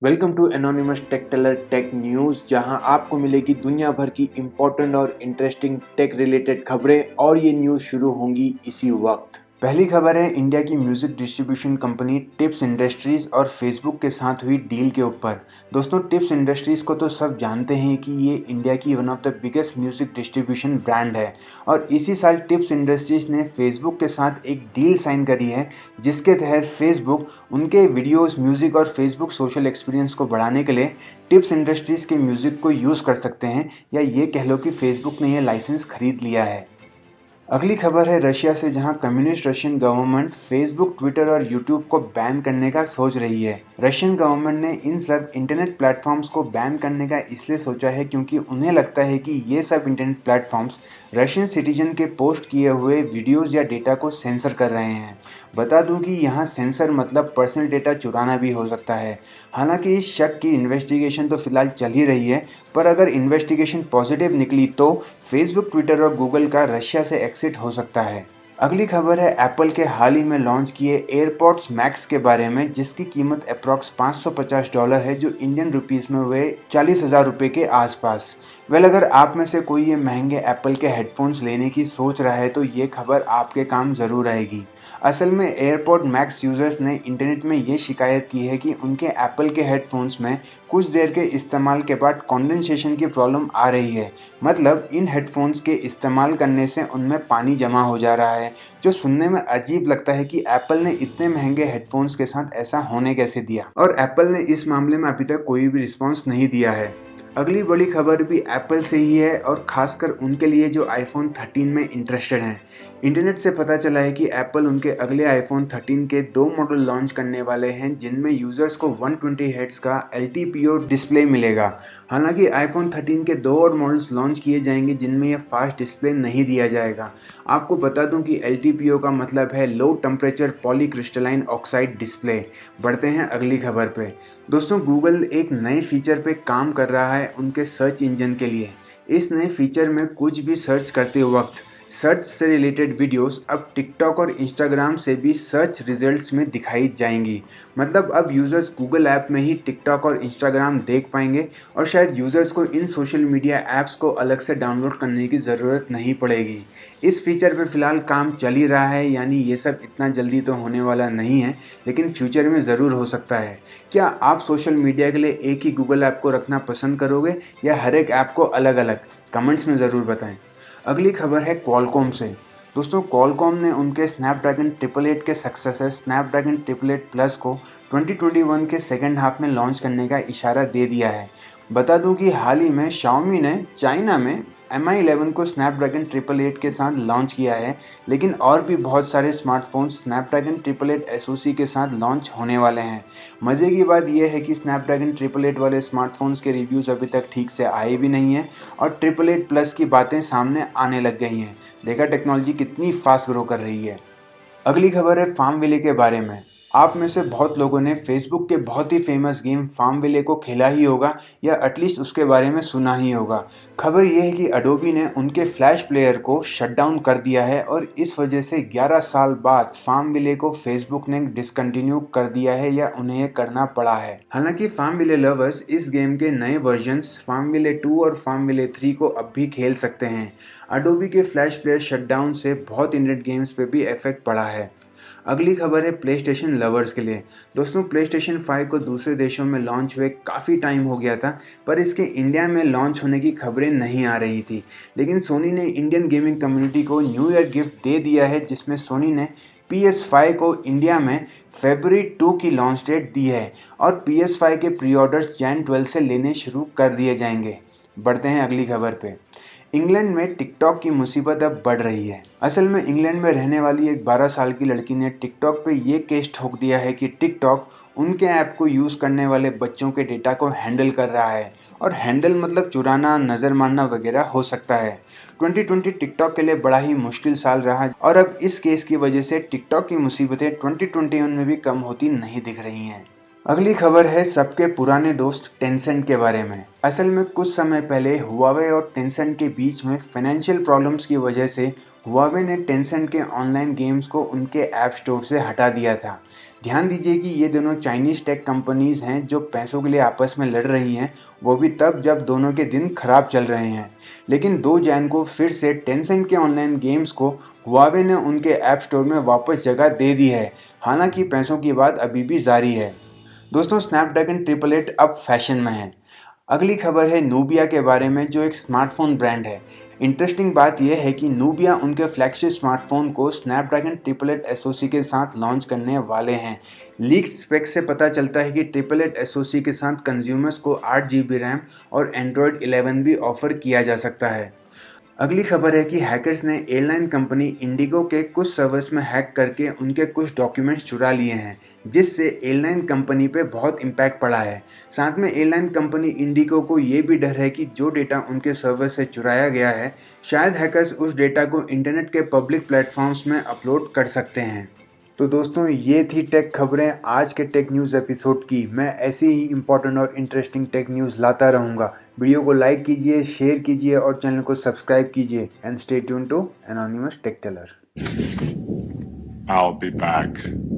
Welcome to Anonymous Tech Teller tech news, जहां आपको मिलेगी दुनिया भर की इंपॉर्टेंट और इंटरेस्टिंग टेक रिलेटेड खबरें और ये न्यूज़ शुरू होंगी इसी वक्त। पहली खबर है इंडिया की music distribution company tips industries और फेसबुक के साथ हुई डील के ऊपर। दोस्तों, टिप्स इंडस्ट्रीज को तो सब जानते हैं कि ये इंडिया की one of the biggest music distribution brand है और इसी साल टिप्स इंडस्ट्रीज ने फेसबुक के साथ एक डील साइन करी है, जिसके तहत फेसबुक उनके वीडियोस, म्यूजिक और फेसबुक सोशल एक्सपीरियंस को बढ़ाने के लिए टिप्स इंडस्ट्रीज के म्यूजिक को यूज़ कर सकते हैं, या ये कह लो कि फेसबुक ने यह लाइसेंस खरीद लिया है। अगली खबर है रशिया से, जहां communist Russian government Facebook, Twitter और यूट्यूब को बैन करने का सोच रही है। रशियन गवर्नमेंट ने इन सब इंटरनेट प्लेटफॉर्म्स को बैन करने का इसलिए सोचा है क्योंकि उन्हें लगता है कि ये सब इंटरनेट प्लेटफॉर्म्स रशियन सिटीजन के पोस्ट किए हुए वीडियोज़ या डेटा को सेंसर कर रहे हैं। बता दूं कि यहाँ सेंसर मतलब पर्सनल डेटा चुराना भी हो सकता है। हालांकि इस शक की इन्वेस्टिगेशन तो फिलहाल चल ही रही है, पर अगर इन्वेस्टिगेशन पॉजिटिव निकली तो फेसबुक, ट्विटर और गूगल का रशिया से एग्जिट हो सकता है। अगली खबर है एप्पल के हाल ही में लॉन्च किए एयरपॉड्स मैक्स के बारे में, जिसकी कीमत अप्रॉक्स $550 है, जो इंडियन रुपीस में हुए 40,000 रुपये के आसपास। अगर आप में से कोई ये महंगे एप्पल के हेडफोन्स लेने की सोच रहा है तो ये खबर आपके काम ज़रूर आएगी। असल में एयरपॉड मैक्स यूज़र्स ने इंटरनेट में ये शिकायत की है कि उनके एप्पल के हेडफोन्स में कुछ देर के इस्तेमाल के बाद कंडेंसेशन की प्रॉब्लम आ रही है। मतलब इन हेडफोन्स के इस्तेमाल करने से उनमें पानी जमा हो जा रहा है, जो सुनने में अजीब लगता है कि एप्पल ने इतने महंगे हेडफोन्स के साथ ऐसा होने कैसे दिया, और एप्पल ने इस मामले में अभी तक कोई भी रिस्पॉन्स नहीं दिया है। अगली बड़ी खबर भी एप्पल से ही है, और खासकर उनके लिए जो आईफोन 13 में इंटरेस्टेड हैं। इंटरनेट से पता चला है कि एप्पल उनके अगले आईफोन 13 के 2 मॉडल लॉन्च करने वाले हैं, जिनमें यूजर्स को 120 हर्ट्ज का LTPO डिस्प्ले मिलेगा। हालांकि आईफोन 13 के 2 और मॉडल्स लॉन्च किए जाएंगे जिनमें यह फास्ट डिस्प्ले नहीं दिया जाएगा। आपको बता दूं कि LTPO का मतलब है low temperature polycrystalline oxide display. बढ़ते हैं अगली खबर पे। दोस्तों, गूगल एक नए फीचर पे काम कर रहा है उनके सर्च इंजन के लिए। इस नए फीचर में कुछ भी सर्च करते वक्त सर्च से रिलेटेड वीडियोस अब टिकटॉक और इंस्टाग्राम से भी सर्च रिजल्ट्स में दिखाई जाएंगी। मतलब अब यूज़र्स गूगल ऐप में ही टिकटॉक और इंस्टाग्राम देख पाएंगे, और शायद यूज़र्स को इन सोशल मीडिया ऐप्स को अलग से डाउनलोड करने की ज़रूरत नहीं पड़ेगी। इस फीचर पे फ़िलहाल काम चल ही रहा है, यानी ये सब इतना जल्दी तो होने वाला नहीं है, लेकिन फ्यूचर में ज़रूर हो सकता है। क्या आप सोशल मीडिया के लिए एक ही गूगल ऐप को रखना पसंद करोगे, या हर एक ऐप को अलग अलग? कमेंट्स में ज़रूर बताएं। अगली खबर है क्वालकॉम से। दोस्तों, क्वालकॉम ने उनके स्नैपड्रैगन 888 के सक्सेसर स्नैपड्रैगन 888 प्लस को 2021 के सेकेंड हाफ में लॉन्च करने का इशारा दे दिया है। बता दूं कि हाल ही में Xiaomi ने चाइना में Mi 11 को स्नैपड्रैगन 888 के साथ लॉन्च किया है, लेकिन और भी बहुत सारे स्मार्टफोन्स स्नैपड्रैगन 888 SoC के साथ लॉन्च होने वाले हैं। मज़े की बात यह है कि स्नैपड्रैगन 888 वाले स्मार्टफोन्स के रिव्यूज़ अभी तक ठीक से आए भी नहीं हैं, और 888 प्लस की बातें सामने आने लग गई हैं। देखा टेक्नोलॉजी कितनी फास्ट ग्रो कर रही है। अगली खबर है फार्मविले के बारे में। आप में से बहुत लोगों ने फेसबुक के बहुत ही फेमस गेम फार्मविले को खेला ही होगा, या एटलीस्ट उसके बारे में सुना ही होगा। खबर यह है कि अडोबी ने उनके फ्लैश प्लेयर को शट डाउन कर दिया है, और इस वजह से 11 साल बाद फार्मविले को फेसबुक ने डिसकंटिन्यू कर दिया है, या उन्हें यह करना पड़ा है। हालांकि फार्मविले लवर्स इस गेम के नए वर्जन्स फार्मविले 2 और फार्मविले 3 को अब भी खेल सकते हैं। अडोबी के फ्लैश प्लेयर शटडाउन से बहुत इंटरनेट गेम्स पे भी इफेक्ट पड़ा है। अगली खबर है प्लेस्टेशन लवर्स के लिए। दोस्तों, प्लेस्टेशन 5 को दूसरे देशों में लॉन्च हुए काफ़ी टाइम हो गया था, पर इसके इंडिया में लॉन्च होने की खबरें नहीं आ रही थी। लेकिन सोनी ने इंडियन गेमिंग कम्युनिटी को न्यू ईयर गिफ्ट दे दिया है, जिसमें सोनी ने PS5 को इंडिया में February 2 की लॉन्च डेट दी है, और PS5 के प्री ऑर्डर्स Jan 12 से लेने शुरू कर दिए जाएंगे। बढ़ते हैं अगली खबर पे। इंग्लैंड में टिकटॉक की मुसीबत अब बढ़ रही है। असल में इंग्लैंड में रहने वाली एक 12 साल की लड़की ने टिकटॉक पे ये केस ठोक दिया है कि टिकटॉक उनके ऐप को यूज़ करने वाले बच्चों के डेटा को हैंडल कर रहा है, और हैंडल मतलब चुराना, नज़र मारना वगैरह हो सकता है। 2020 टिकटॉक के लिए बड़ा ही मुश्किल साल रहा, और अब इस केस की वजह से टिकटॉक की मुसीबतें 2021 में भी कम होती नहीं दिख रही हैं। अगली खबर है सबके पुराने दोस्त टेंसेंट के बारे में। असल में कुछ समय पहले हुआवे और टेंसेंट के बीच में फाइनेंशियल प्रॉब्लम्स की वजह से हुआवे ने टेंसेंट के ऑनलाइन गेम्स को उनके ऐप स्टोर से हटा दिया था। ध्यान दीजिए कि ये दोनों चाइनीज टेक कंपनीज हैं जो पैसों के लिए आपस में लड़ रही हैं, वो भी तब जब दोनों के दिन खराब चल रहे हैं। लेकिन 2 जैन को फिर से टेंसेंट के ऑनलाइन गेम्स को हुआवे ने उनके ऐप स्टोर में वापस जगह दे दी है। हालांकि पैसों की बात अभी भी जारी है। दोस्तों, स्नैपड्रैगन 888 अब फैशन में है। अगली खबर है नूबिया के बारे में, जो एक स्मार्टफोन ब्रांड है। इंटरेस्टिंग बात यह है कि नूबिया उनके फ्लैगशिप स्मार्टफोन को स्नैपड्रैगन 888 एसओसी के साथ लॉन्च करने वाले हैं। लीक्ड स्पेक्स से पता चलता है कि 888 एसओसी के साथ कंज्यूमर्स को 8 GB रैम और एंड्रॉयड 11 भी ऑफर किया जा सकता है। अगली खबर है कि हैकर्स ने एयरलाइन कंपनी इंडिगो के कुछ सर्वर्स में हैक करके उनके कुछ डॉक्यूमेंट्स चुरा लिए हैं, जिससे एयरलाइन कंपनी पे बहुत इम्पैक्ट पड़ा है। साथ में एयरलाइन कंपनी इंडिगो को ये भी डर है कि जो डेटा उनके सर्वर से चुराया गया है, शायद हैकर्स उस डेटा को इंटरनेट के पब्लिक प्लेटफॉर्म्स में अपलोड कर सकते हैं। तो दोस्तों, ये थी टेक खबरें आज के टेक न्यूज़ एपिसोड की। मैं ऐसी ही इंपॉर्टेंट और इंटरेस्टिंग टेक न्यूज़ लाता रहूँगा। वीडियो को लाइक कीजिए, शेयर कीजिए और चैनल को सब्सक्राइब कीजिए। And stay tune to Anonymous Tech Teller. I'll be back.